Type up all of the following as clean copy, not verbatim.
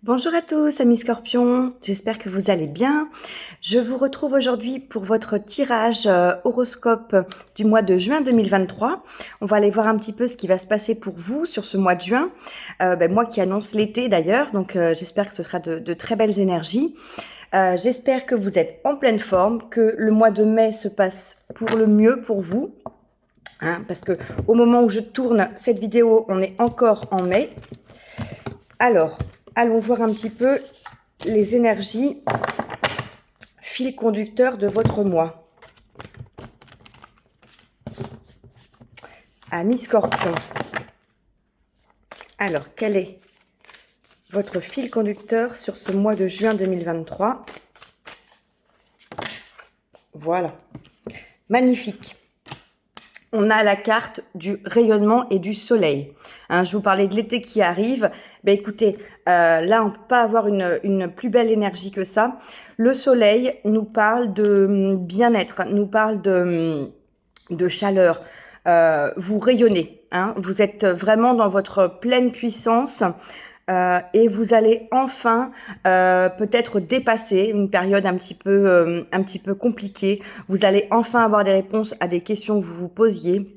Bonjour à tous, amis Scorpions, j'espère que vous allez bien. Je vous retrouve aujourd'hui pour votre tirage horoscope du mois de juin 2023. On va aller voir un petit peu ce qui va se passer pour vous sur ce mois de juin. Moi qui annonce l'été d'ailleurs, donc j'espère que ce sera de très belles énergies. J'espère que vous êtes en pleine forme, que le mois de mai se passe pour le mieux pour vous. Parce que au moment où je tourne cette vidéo, on est encore en mai. Alors, allons voir un petit peu les énergies, fil conducteur de votre mois. Amis Scorpion. Alors, quel est votre fil conducteur sur ce mois de juin 2023? Voilà. Magnifique. On a la carte du rayonnement et du soleil. Je vous parlais de l'été qui arrive. Écoutez, là, on ne peut pas avoir une plus belle énergie que ça. Le soleil nous parle de bien-être, nous parle de chaleur. Vous rayonnez. Vous êtes vraiment dans votre pleine puissance. Et vous allez enfin peut-être dépasser une période un petit peu compliquée. Vous allez enfin avoir des réponses à des questions que vous vous posiez.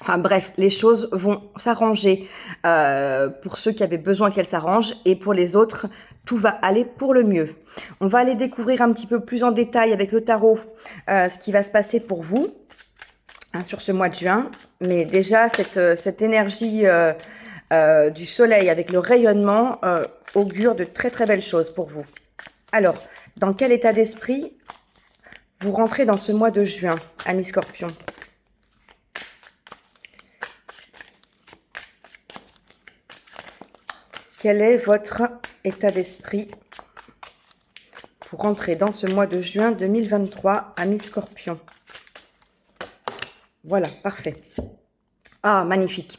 Enfin bref, les choses vont s'arranger pour ceux qui avaient besoin qu'elles s'arrangent, et pour les autres, tout va aller pour le mieux. On va aller découvrir un petit peu plus en détail avec le tarot ce qui va se passer pour vous sur ce mois de juin. Mais déjà, cette énergie du soleil avec le rayonnement augure de très très belles choses pour vous. Alors, dans quel état d'esprit vous rentrez dans ce mois de juin, amis Scorpions? Quel est votre état d'esprit pour rentrer dans ce mois de juin 2023, amis Scorpions? Voilà, parfait. Ah, magnifique.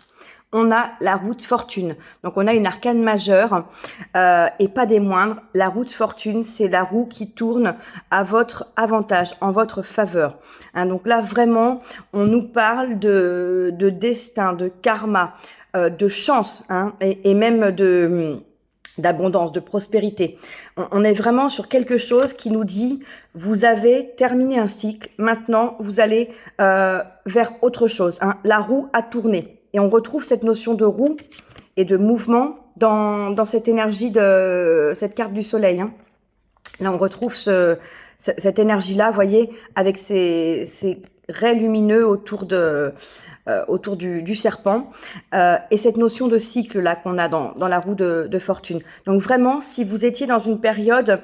On a la route fortune. Donc, on a une arcane majeure et pas des moindres. La route fortune, c'est la roue qui tourne à votre avantage, en votre faveur. Donc là, vraiment, on nous parle de destin, de karma, de chance et même d'abondance, de prospérité. On est vraiment sur quelque chose qui nous dit, vous avez terminé un cycle, maintenant vous allez vers autre chose. La roue a tourné. Et on retrouve cette notion de roue et de mouvement dans cette énergie de cette carte du soleil. Là, on retrouve cette énergie-là, vous voyez, avec ces raies lumineux autour du serpent et cette notion de cycle là qu'on a dans la roue de fortune. Donc vraiment, si vous étiez dans une période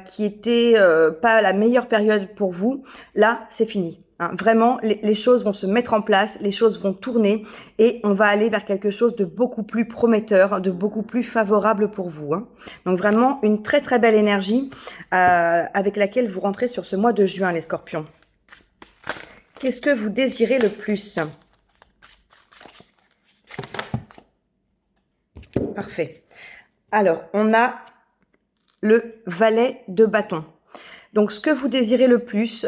qui était pas la meilleure période pour vous, là, c'est fini. Vraiment, les choses vont se mettre en place, les choses vont tourner et on va aller vers quelque chose de beaucoup plus prometteur, de beaucoup plus favorable pour vous. Donc vraiment, une très très belle énergie avec laquelle vous rentrez sur ce mois de juin, les Scorpions. Qu'est-ce que vous désirez le plus? Parfait. Alors, on a le valet de bâton. Donc, ce que vous désirez le plus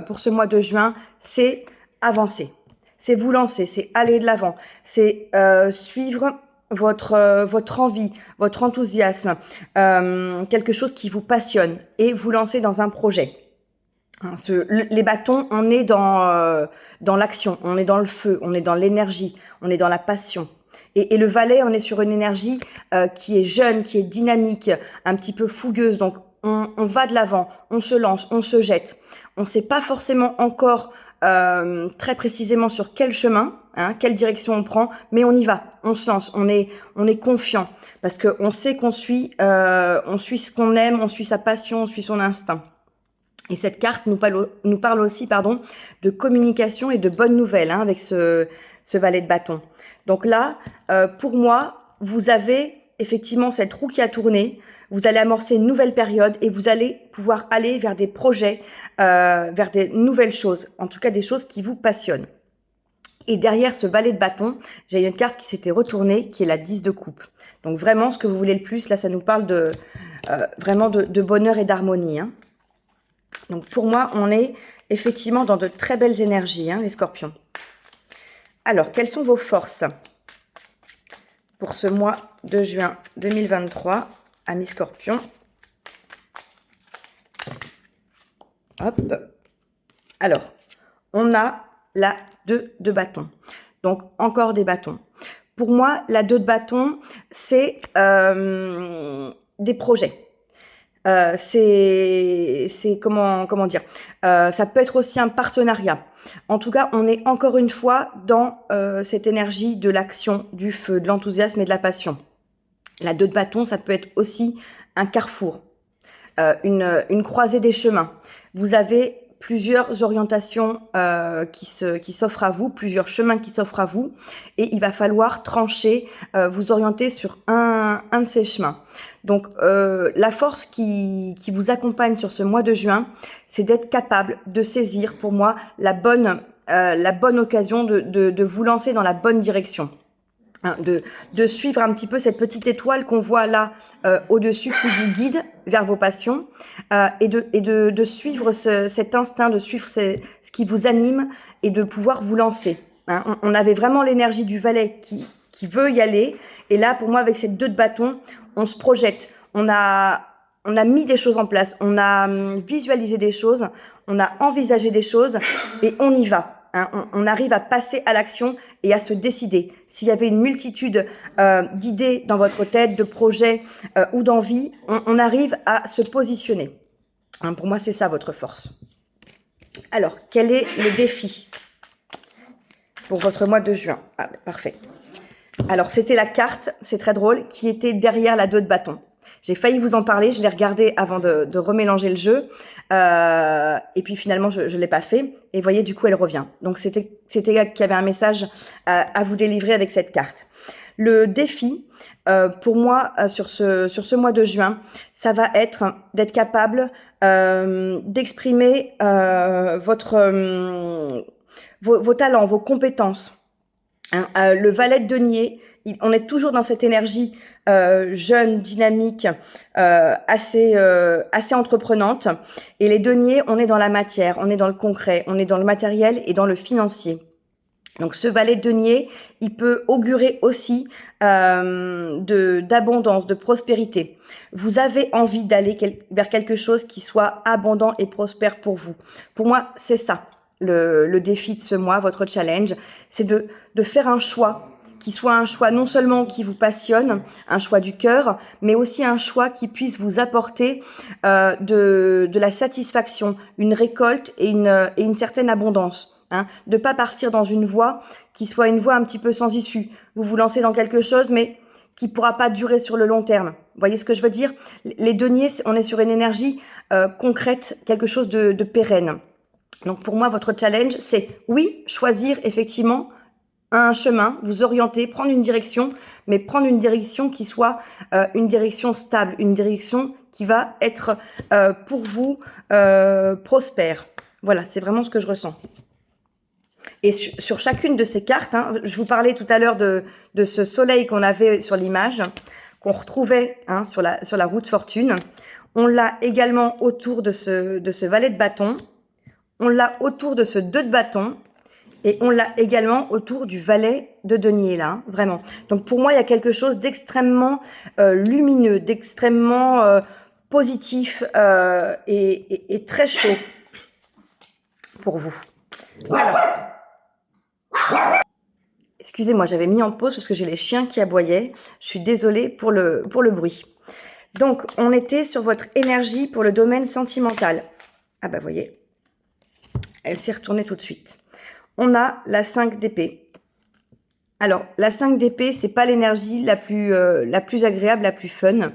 pour ce mois de juin, c'est avancer. C'est vous lancer, c'est aller de l'avant, c'est suivre votre envie, votre enthousiasme, quelque chose qui vous passionne et vous lancer dans un projet. Les bâtons, on est dans l'action, on est dans le feu, on est dans l'énergie, on est dans la passion. Et le valet, on est sur une énergie qui est jeune, qui est dynamique, un petit peu fougueuse. Donc, on va de l'avant, on se lance, on se jette. On ne sait pas forcément encore très précisément sur quel chemin, quelle direction on prend, mais on y va, on se lance, on est confiant parce qu'on sait qu'on suit ce qu'on aime, on suit sa passion, on suit son instinct. Et cette carte nous parle aussi de communication et de bonnes nouvelles avec ce valet de bâton. Donc là, pour moi, vous avez effectivement cette roue qui a tourné. Vous allez amorcer une nouvelle période et vous allez pouvoir aller vers des projets, vers des nouvelles choses, en tout cas des choses qui vous passionnent. Et derrière ce valet de bâton, j'ai une carte qui s'était retournée, qui est la 10 de coupe. Donc vraiment, ce que vous voulez le plus, là, ça nous parle vraiment de bonheur et d'harmonie. Donc pour moi, on est effectivement dans de très belles énergies, les Scorpions. Alors, quelles sont vos forces pour ce mois de juin 2023, amis scorpions. Hop. Alors, on a la 2 de bâton. Donc, encore des bâtons. Pour moi, la 2 de bâton, c'est des projets. C'est comment dire, ça peut être aussi un partenariat. En tout cas, on est encore une fois dans cette énergie de l'action, du feu, de l'enthousiasme et de la passion. La 2 de bâton, ça peut être aussi un carrefour, une croisée des chemins. Vous avez plusieurs orientations qui s'offrent à vous, plusieurs chemins qui s'offrent à vous, et il va falloir trancher, vous orienter sur un de ces chemins. Donc, la force qui vous accompagne sur ce mois de juin, c'est d'être capable de saisir, pour moi, la bonne occasion de vous lancer dans la bonne direction. Hein, de suivre un petit peu cette petite étoile qu'on voit là au-dessus qui vous guide vers vos passions et de suivre cet instinct, de suivre ce qui vous anime et de pouvoir vous lancer. Hein. On avait vraiment l'énergie du valet qui veut y aller et là pour moi avec ces 2 de bâton, on se projette, on a mis des choses en place, on a visualisé des choses, on a envisagé des choses et on y va. Hein, on arrive à passer à l'action et à se décider. S'il y avait une multitude d'idées dans votre tête, de projets ou d'envies, on arrive à se positionner. Hein, pour moi, c'est ça votre force. Alors, quel est le défi pour votre mois de juin? Ah, parfait. Alors, c'était la carte, c'est très drôle, qui était derrière la 2 de bâton. J'ai failli vous en parler, je l'ai regardé avant de remélanger le jeu. Et puis finalement, je ne l'ai pas fait. Et vous voyez, du coup, elle revient. Donc, c'était qu'il y avait un message à vous délivrer avec cette carte. Le défi, pour moi, sur ce mois de juin, ça va être d'être capable d'exprimer vos talents, vos compétences. Hein, le valet de denier, on est toujours dans cette énergie jeune, dynamique, assez entreprenante. Et les deniers, on est dans la matière, on est dans le concret, on est dans le matériel et dans le financier. Donc ce valet de denier, il peut augurer aussi d'abondance, de prospérité. Vous avez envie d'aller vers quelque chose qui soit abondant et prospère pour vous. Pour moi, c'est ça le défi de ce mois, votre challenge, c'est de faire un choix qui soit un choix non seulement qui vous passionne, un choix du cœur, mais aussi un choix qui puisse vous apporter de la satisfaction, une récolte et une certaine abondance. Hein. De pas partir dans une voie qui soit une voie un petit peu sans issue. Vous vous lancez dans quelque chose, mais qui pourra pas durer sur le long terme. Vous voyez ce que je veux dire? Les deniers, on est sur une énergie concrète, quelque chose de pérenne. Donc pour moi, votre challenge, c'est oui, choisir effectivement un chemin, vous orienter, prendre une direction, mais prendre une direction qui soit une direction stable, une direction qui va être pour vous prospère. Voilà, c'est vraiment ce que je ressens. Et sur chacune de ces cartes, hein, je vous parlais tout à l'heure de ce soleil qu'on avait sur l'image, qu'on retrouvait hein, sur la roue de fortune. On l'a également autour de ce valet de bâton. On l'a autour de ce 2 de bâton. Et on l'a également autour du valet de denier, là, vraiment. Donc, pour moi, il y a quelque chose d'extrêmement lumineux, d'extrêmement positif et très chaud pour vous. Voilà. Excusez-moi, j'avais mis en pause parce que j'ai les chiens qui aboyaient. Je suis désolée pour le bruit. Donc, on était sur votre énergie pour le domaine sentimental. Ah bah, vous voyez, elle s'est retournée tout de suite. On a la 5 d'épée. Alors, la 5 d'épée, c'est pas l'énergie la plus agréable, la plus fun.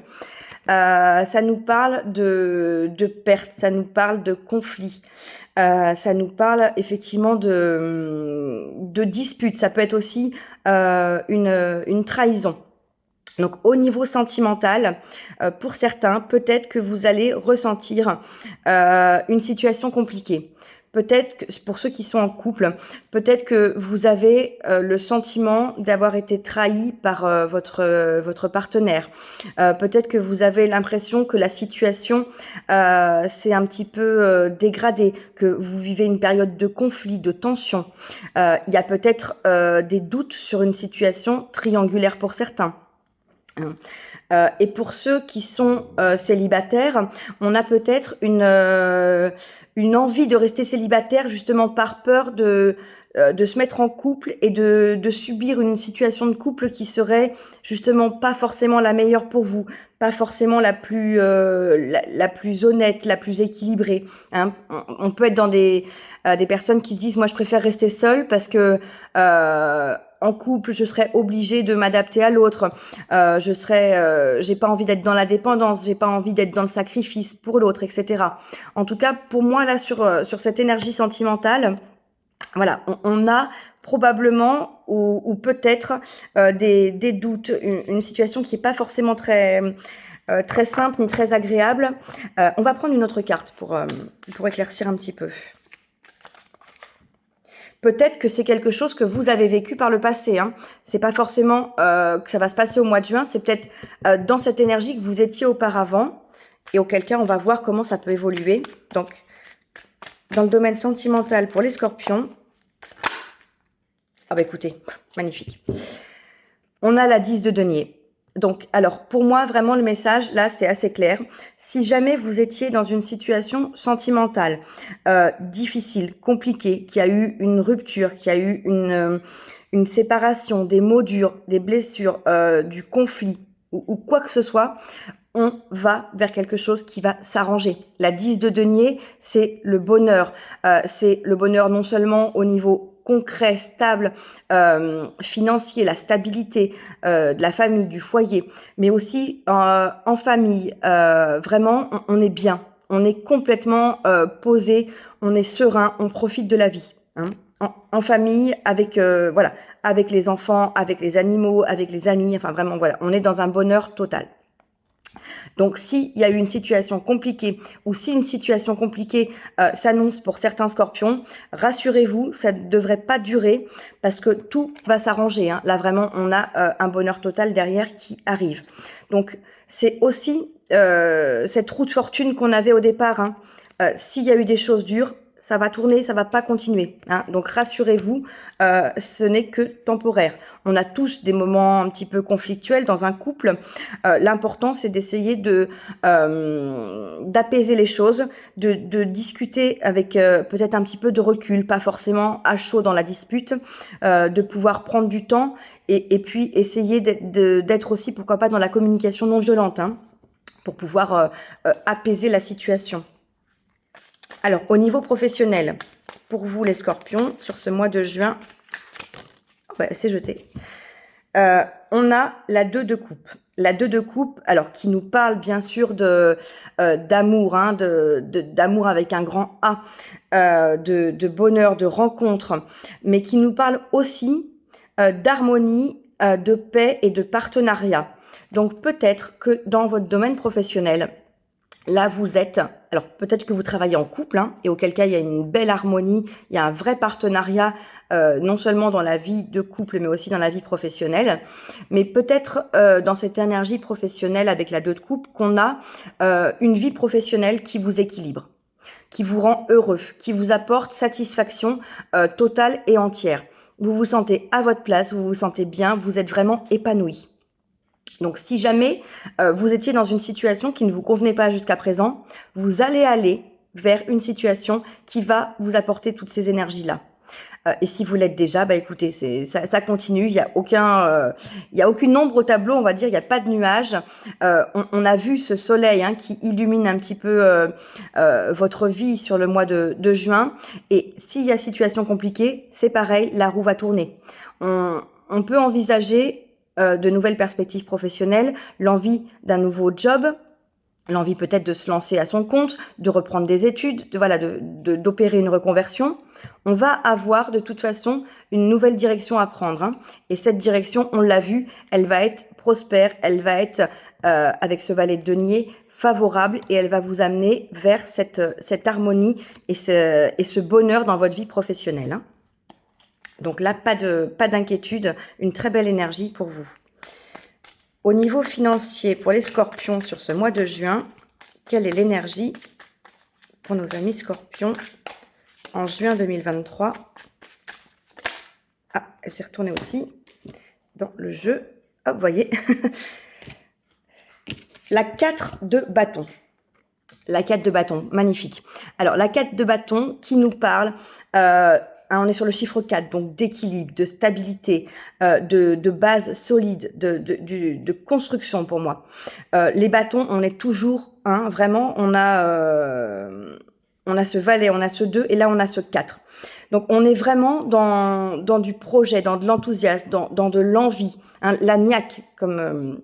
Ça nous parle de perte, ça nous parle de conflit, ça nous parle effectivement de dispute. Ça peut être aussi une trahison. Donc, au niveau sentimental, pour certains, peut-être que vous allez ressentir une situation compliquée. Peut-être que, pour ceux qui sont en couple, peut-être que vous avez le sentiment d'avoir été trahi par votre partenaire. Peut-être que vous avez l'impression que la situation s'est un petit peu dégradée, que vous vivez une période de conflit, de tension. Il y a peut-être des doutes sur une situation triangulaire pour certains. Et pour ceux qui sont célibataires, on a peut-être une envie de rester célibataire justement par peur de se mettre en couple et de subir une situation de couple qui serait justement pas forcément la meilleure pour vous, pas forcément la plus honnête, la plus équilibrée. Hein. On peut être dans des personnes qui se disent moi je préfère rester seule parce que en couple je serais obligée de m'adapter à l'autre, j'ai pas envie d'être dans la dépendance, j'ai pas envie d'être dans le sacrifice pour l'autre, etc. En tout cas pour moi là sur cette énergie sentimentale, voilà, on a probablement ou peut-être des doutes, une situation qui est pas forcément très simple ni très agréable. On va prendre une autre carte pour éclaircir un petit peu. Peut-être que c'est quelque chose que vous avez vécu par le passé. Hein. C'est pas forcément que ça va se passer au mois de juin. C'est peut-être dans cette énergie que vous étiez auparavant. Et auquel cas, on va voir comment ça peut évoluer. Donc, dans le domaine sentimental pour les scorpions. Ah bah écoutez, magnifique. On a la 10 de denier. Donc, alors, pour moi, vraiment, le message, là, c'est assez clair. Si jamais vous étiez dans une situation sentimentale, difficile, compliquée, qu'il y a eu une rupture, qu'il y a eu une séparation, des mots durs, des blessures, du conflit, ou quoi que ce soit, on va vers quelque chose qui va s'arranger. La 10 de denier, c'est le bonheur. C'est le bonheur non seulement au niveau concret, stable, financier, la stabilité de la famille, du foyer, mais aussi en famille. Vraiment, on est bien, on est complètement posé, on est serein, on profite de la vie. Hein. En famille, avec voilà, avec les enfants, avec les animaux, avec les amis. Enfin, vraiment, voilà, on est dans un bonheur total. Donc, s'il y a eu une situation compliquée ou si une situation compliquée s'annonce pour certains scorpions, rassurez-vous, ça ne devrait pas durer parce que tout va s'arranger. Hein. Là, vraiment, on a un bonheur total derrière qui arrive. Donc, c'est aussi cette roue de fortune qu'on avait au départ. Hein. S'il y a eu des choses dures, ça va tourner, ça va pas continuer. Hein. Donc rassurez-vous, ce n'est que temporaire. On a tous des moments un petit peu conflictuels dans un couple. L'important, c'est d'essayer d'apaiser les choses, de discuter avec peut-être un petit peu de recul, pas forcément à chaud dans la dispute, de pouvoir prendre du temps et puis essayer d'être aussi, pourquoi pas, dans la communication non violente, hein, pour pouvoir apaiser la situation. Alors, au niveau professionnel, pour vous les scorpions, sur ce mois de juin, ouais, c'est jeté. On a la 2 de coupe. La 2 de coupe, alors qui nous parle bien sûr d'amour, hein, d'amour avec un grand A, de bonheur, de rencontre, mais qui nous parle aussi d'harmonie, de paix et de partenariat. Donc peut-être que dans votre domaine professionnel, là, vous êtes, alors peut-être que vous travaillez en couple, hein, et auquel cas il y a une belle harmonie, il y a un vrai partenariat, non seulement dans la vie de couple, mais aussi dans la vie professionnelle. Mais peut-être dans cette énergie professionnelle avec la 2 de coupe, qu'on a une vie professionnelle qui vous équilibre, qui vous rend heureux, qui vous apporte satisfaction totale et entière. Vous vous sentez à votre place, vous vous sentez bien, vous êtes vraiment épanoui. Donc, si jamais vous étiez dans une situation qui ne vous convenait pas jusqu'à présent, vous allez aller vers une situation qui va vous apporter toutes ces énergies-là. Et si vous l'êtes déjà, bah écoutez, ça continue. Il y a aucune ombre au tableau, on va dire. Il n'y a pas de nuages. On a vu ce soleil hein, qui illumine un petit peu votre vie sur le mois de juin. Et s'il y a situation compliquée, c'est pareil, la roue va tourner. On peut envisager de nouvelles perspectives professionnelles, l'envie d'un nouveau job, l'envie peut-être de se lancer à son compte, de reprendre des études, d'opérer une reconversion. On va avoir de toute façon une nouvelle direction à prendre. Hein. Et cette direction, on l'a vu, elle va être prospère, elle va être, avec ce valet de denier, favorable et elle va vous amener vers cette harmonie et ce bonheur dans votre vie professionnelle. Hein. Donc là, pas d'inquiétude, une très belle énergie pour vous. Au niveau financier, pour les scorpions sur ce mois de juin, quelle est l'énergie pour nos amis scorpions en juin 2023? Ah, elle s'est retournée aussi dans le jeu. Hop, vous voyez. La 4 de bâton. La 4 de bâton, magnifique. Alors, la 4 de bâton qui nous parle, on est sur le chiffre 4, donc d'équilibre, de stabilité, de base solide, de construction pour moi. Les bâtons, on est toujours, vraiment, on a ce valet, on a ce 2 et là on a ce 4. Donc on est vraiment dans du projet, dans de l'enthousiasme, dans de l'envie, la niaque comme...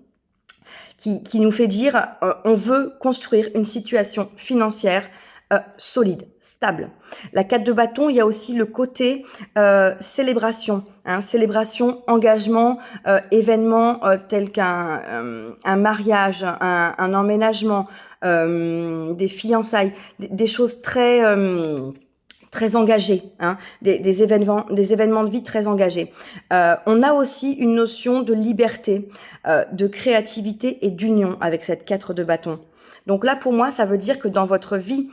qui nous fait dire on veut construire une situation financière solide, stable. La 4 de bâton, il y a aussi le côté célébration, célébration, engagement, événement tel qu'un un mariage, un emménagement, des fiançailles, des choses très très engagés, des événements de vie très engagés. On a aussi une notion de liberté, de créativité et d'union avec cette 4 de bâton. Donc là, pour moi, ça veut dire que dans votre vie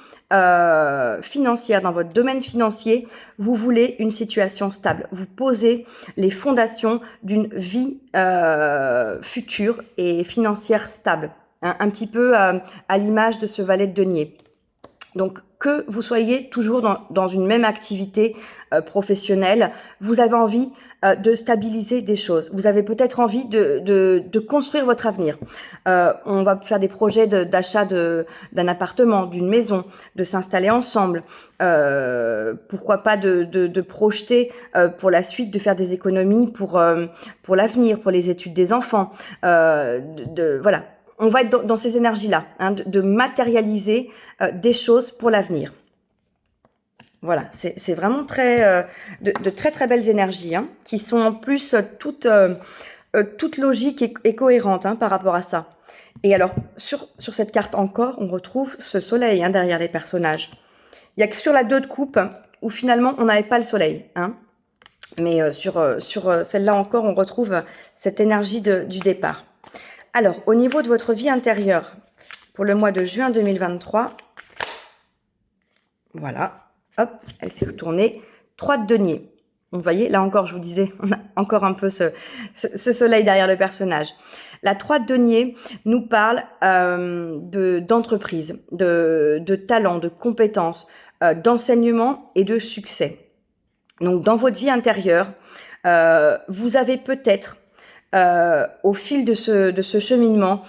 financière, dans votre domaine financier, vous voulez une situation stable. Vous posez les fondations d'une vie future et financière stable. Un petit peu à l'image de ce valet de denier. Donc, que vous soyez toujours dans une même activité professionnelle, vous avez envie de stabiliser des choses. Vous avez peut-être envie de construire votre avenir. On va faire des projets d'achat d'un appartement, d'une maison, de s'installer ensemble. Pourquoi pas de projeter pour la suite, de faire des économies pour l'avenir, pour les études des enfants. Voilà. On va être dans ces énergies-là, de matérialiser des choses pour l'avenir. Voilà, c'est vraiment de très très belles énergies, qui sont en plus toutes logiques et cohérentes par rapport à ça. Et alors, sur cette carte encore, on retrouve ce soleil derrière les personnages. Il n'y a que sur la 2 de coupe où finalement on n'avait pas le soleil. Mais sur celle-là encore, on retrouve cette énergie du départ. Alors, au niveau de votre vie intérieure, pour le mois de juin 2023, voilà, hop, elle s'est retournée. 3 de denier. Vous voyez, là encore, je vous disais, on a encore un peu ce soleil derrière le personnage. La 3 de denier nous parle d'entreprise, de talent, de compétences, d'enseignement et de succès. Donc, dans votre vie intérieure, vous avez peut-être au fil de ce cheminement,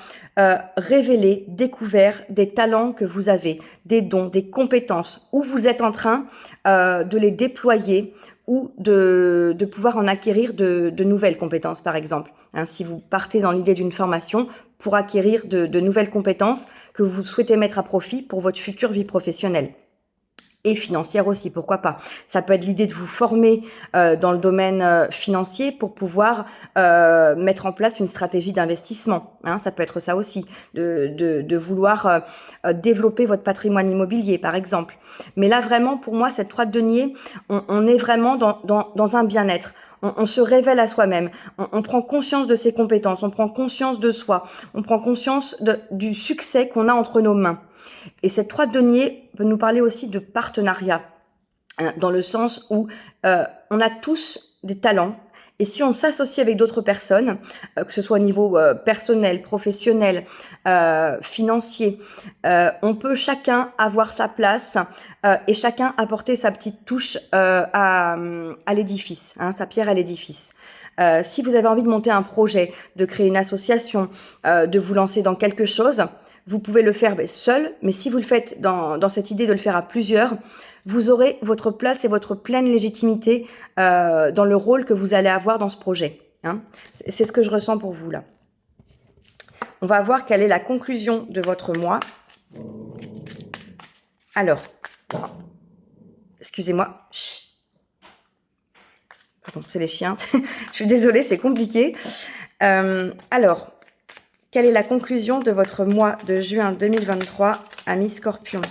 révélé, découvert des talents que vous avez, des dons, des compétences, où vous êtes en train de les déployer ou de pouvoir en acquérir de nouvelles compétences, par exemple. Si vous partez dans l'idée d'une formation pour acquérir de nouvelles compétences que vous souhaitez mettre à profit pour votre future vie professionnelle. Et financière aussi, pourquoi pas. Ça peut être l'idée de vous former dans le domaine financier pour pouvoir mettre en place une stratégie d'investissement. Ça peut être ça aussi, de vouloir développer votre patrimoine immobilier, par exemple. Mais là, vraiment, pour moi, cette 3 de denier, on est vraiment dans un bien-être. On se révèle à soi-même, on prend conscience de ses compétences, on prend conscience de soi, on prend conscience du succès qu'on a entre nos mains. Et cette 3 de denier peut nous parler aussi de partenariat, dans le sens où on a tous des talents, et si on s'associe avec d'autres personnes, que ce soit au niveau personnel, professionnel, financier, on peut chacun avoir sa place et chacun apporter sa petite touche à l'édifice, sa pierre à l'édifice. Si vous avez envie de monter un projet, de créer une association, de vous lancer dans quelque chose, vous pouvez le faire seul, mais si vous le faites dans cette idée de le faire à plusieurs, vous aurez votre place et votre pleine légitimité dans le rôle que vous allez avoir dans ce projet. C'est ce que je ressens pour vous là. On va voir quelle est la conclusion de votre mois. Alors, excusez-moi. Pardon, c'est les chiens. Je suis désolée, c'est compliqué. Alors, quelle est la conclusion de votre mois de juin 2023, amis Scorpion?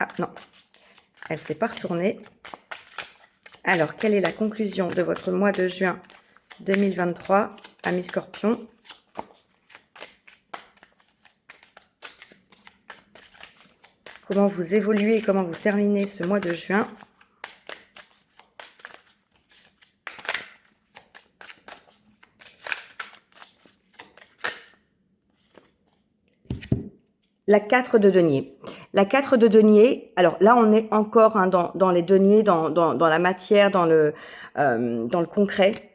Ah non, elle s'est pas retournée. Alors, quelle est la conclusion de votre mois de juin 2023, amis Scorpion? Comment vous évoluez et comment vous terminez ce mois de juin? la 4 de denier. La 4 de denier, alors là on est encore hein, dans les deniers, dans la matière, dans le concret.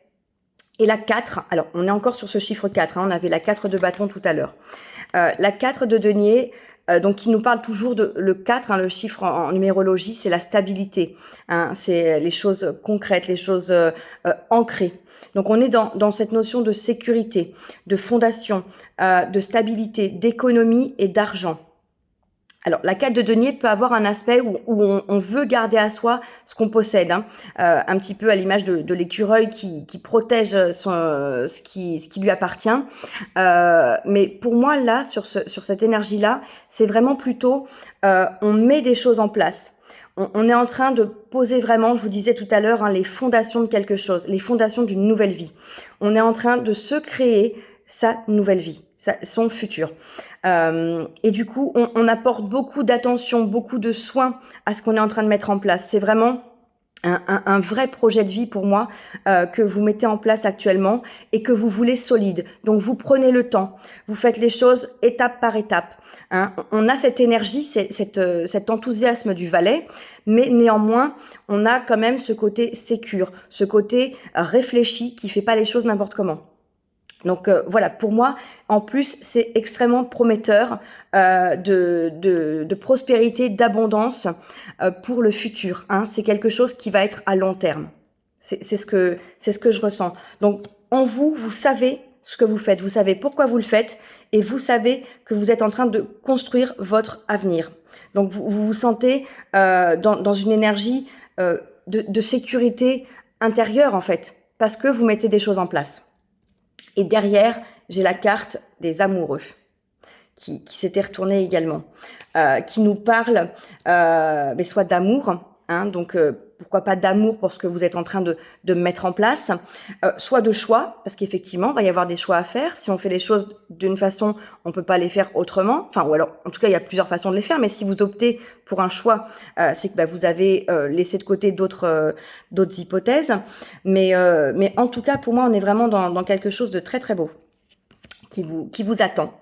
Et la 4, alors on est encore sur ce chiffre 4, hein, on avait la 4 de bâton tout à l'heure. La 4 de denier, donc qui nous parle toujours de le 4, hein, le chiffre en numérologie, c'est la stabilité, hein, c'est les choses concrètes, les choses ancrées. Donc on est dans cette notion de sécurité, de fondation, de stabilité, d'économie et d'argent. Alors, la 4 de denier peut avoir un aspect où on veut garder à soi ce qu'on possède, hein, un petit peu à l'image de l'écureuil qui protège ce qui lui appartient. Mais pour moi, là, sur cette énergie-là, c'est vraiment plutôt, on met des choses en place. On est en train de poser vraiment, je vous disais tout à l'heure, hein, les fondations de quelque chose, les fondations d'une nouvelle vie. On est en train de se créer sa nouvelle vie, son futur. Et du coup, on apporte beaucoup d'attention, beaucoup de soins à ce qu'on est en train de mettre en place. C'est vraiment un vrai projet de vie pour moi que vous mettez en place actuellement et que vous voulez solide. Donc, vous prenez le temps, vous faites les choses étape par étape. Hein. On a cette énergie, cet enthousiasme du valet, mais néanmoins, on a quand même ce côté sécure, ce côté réfléchi qui fait pas les choses n'importe comment. Donc voilà, pour moi, en plus, c'est extrêmement prometteur de prospérité, d'abondance pour le futur. Hein. C'est quelque chose qui va être à long terme. C'est ce que je ressens. Donc en vous, vous savez ce que vous faites, vous savez pourquoi vous le faites et vous savez que vous êtes en train de construire votre avenir. Donc vous vous sentez dans une énergie de sécurité intérieure en fait, parce que vous mettez des choses en place. Et derrière, j'ai la carte des amoureux qui s'était retournée également, qui nous parle mais soit d'amour, hein, donc pourquoi pas d'amour pour ce que vous êtes en train de mettre en place, soit de choix, parce qu'effectivement, il va y avoir des choix à faire. Si on fait les choses d'une façon, on peut pas les faire autrement. Enfin, ou alors, en tout cas, il y a plusieurs façons de les faire, mais si vous optez pour un choix, c'est que vous avez laissé de côté d'autres hypothèses. Mais en tout cas, pour moi, on est vraiment dans quelque chose de très, très beau qui vous attend.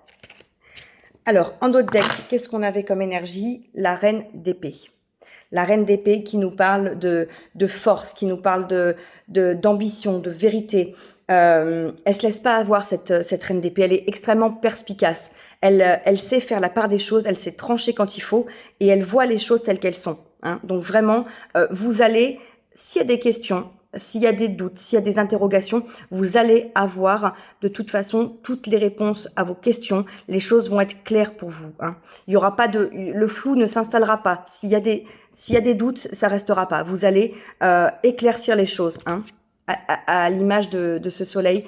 Alors, en d'autres decks, qu'est-ce qu'on avait comme énergie? La reine d'épée. La reine d'épée qui nous parle de force, qui nous parle d'ambition, de vérité. Elle se laisse pas avoir cette reine d'épée. Elle est extrêmement perspicace. Elle sait faire la part des choses. Elle sait trancher quand il faut et elle voit les choses telles qu'elles sont. Hein. Donc vraiment, vous allez, s'il y a des questions, s'il y a des doutes, s'il y a des interrogations, vous allez avoir de toute façon toutes les réponses à vos questions. Les choses vont être claires pour vous. Hein. Il y aura pas le flou ne s'installera pas. S'il y a des doutes, ça restera pas. Vous allez éclaircir les choses. Hein. À l'image de ce soleil,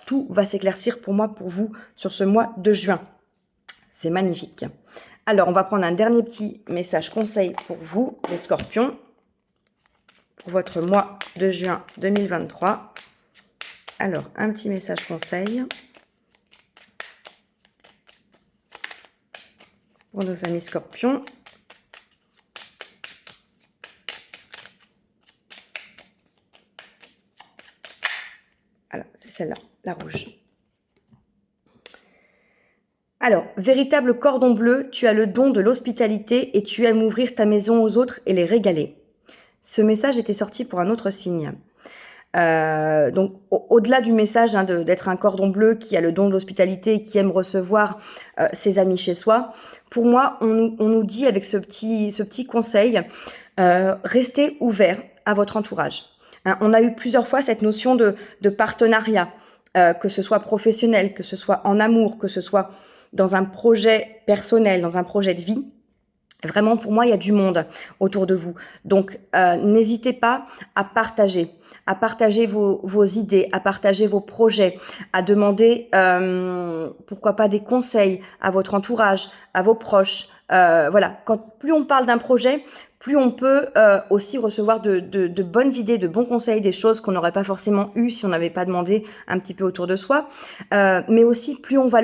tout va s'éclaircir pour moi, pour vous, sur ce mois de juin. C'est magnifique. Alors, on va prendre un dernier petit message conseil pour vous, les scorpions, pour votre mois de juin 2023. Alors, un petit message conseil pour nos amis scorpions. Voilà, c'est celle-là, la rouge. Alors, véritable cordon bleu, tu as le don de l'hospitalité et tu aimes ouvrir ta maison aux autres et les régaler. Ce message était sorti pour un autre signe. Donc, au-delà du message hein, d'être un cordon bleu qui a le don de l'hospitalité et qui aime recevoir ses amis chez soi, pour moi, on nous dit avec ce petit conseil, restez ouvert à votre entourage. Hein, on a eu plusieurs fois cette notion de partenariat, que ce soit professionnel, que ce soit en amour, que ce soit dans un projet personnel, dans un projet de vie. Vraiment, pour moi, il y a du monde autour de vous. Donc, n'hésitez pas à partager vos idées, à partager vos projets, à demander, pourquoi pas, des conseils à votre entourage, à vos proches. Voilà, plus on parle d'un projet, plus on peut aussi recevoir de bonnes idées, de bons conseils, des choses qu'on n'aurait pas forcément eues si on n'avait pas demandé un petit peu autour de soi. Mais aussi, plus on va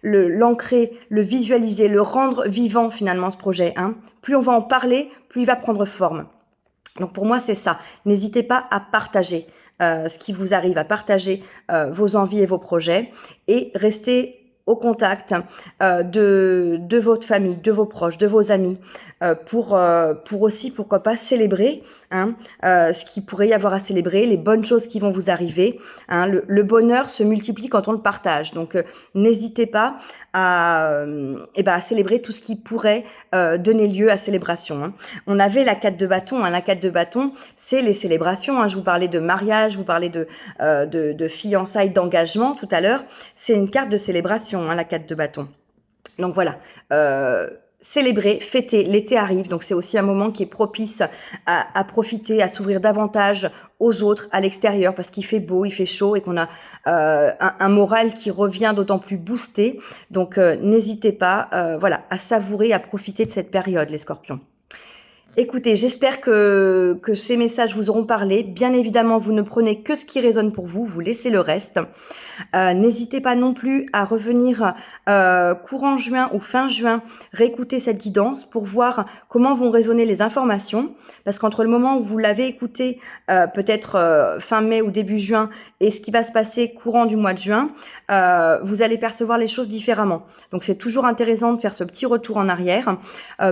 l'ancrer, le visualiser, le rendre vivant finalement ce projet. Hein. Plus on va en parler, plus il va prendre forme. Donc pour moi, c'est ça. N'hésitez pas à partager ce qui vous arrive, à partager vos envies et vos projets et restez au contact de votre famille, de vos proches, de vos amis, pour aussi, pourquoi pas, célébrer ce qu'il pourrait y avoir à célébrer, les bonnes choses qui vont vous arriver. Le bonheur se multiplie quand on le partage. Donc, n'hésitez pas à célébrer tout ce qui pourrait donner lieu à célébration. On avait la 4 de bâton. La 4 de bâton, c'est les célébrations. Je vous parlais de mariage, je vous parlais de fiançailles, d'engagement tout à l'heure. C'est une carte de célébration, la 4 de bâton. Donc voilà, célébrer, fêter, l'été arrive, donc c'est aussi un moment qui est propice à profiter, à s'ouvrir davantage aux autres, à l'extérieur, parce qu'il fait beau, il fait chaud et qu'on a un moral qui revient d'autant plus boosté. Donc n'hésitez pas à savourer, à profiter de cette période, les scorpions. Écoutez, j'espère que ces messages vous auront parlé. Bien évidemment, vous ne prenez que ce qui résonne pour vous, vous laissez le reste. N'hésitez pas non plus à revenir courant juin ou fin juin, réécouter cette guidance pour voir comment vont résonner les informations. Parce qu'entre le moment où vous l'avez écouté, peut-être fin mai ou début juin, et ce qui va se passer courant du mois de juin, vous allez percevoir les choses différemment. Donc c'est toujours intéressant de faire ce petit retour en arrière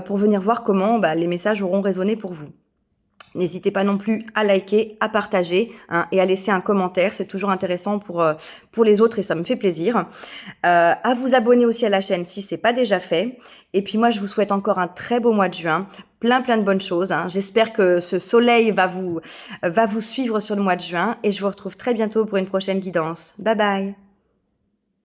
pour venir voir comment les messages auront résonné pour vous. N'hésitez pas non plus à liker, à partager et à laisser un commentaire. C'est toujours intéressant pour les autres et ça me fait plaisir. À vous abonner aussi à la chaîne si ce n'est pas déjà fait. Et puis moi, je vous souhaite encore un très beau mois de juin. Plein de bonnes choses. J'espère que ce soleil va vous suivre sur le mois de juin. Et je vous retrouve très bientôt pour une prochaine guidance. Bye bye.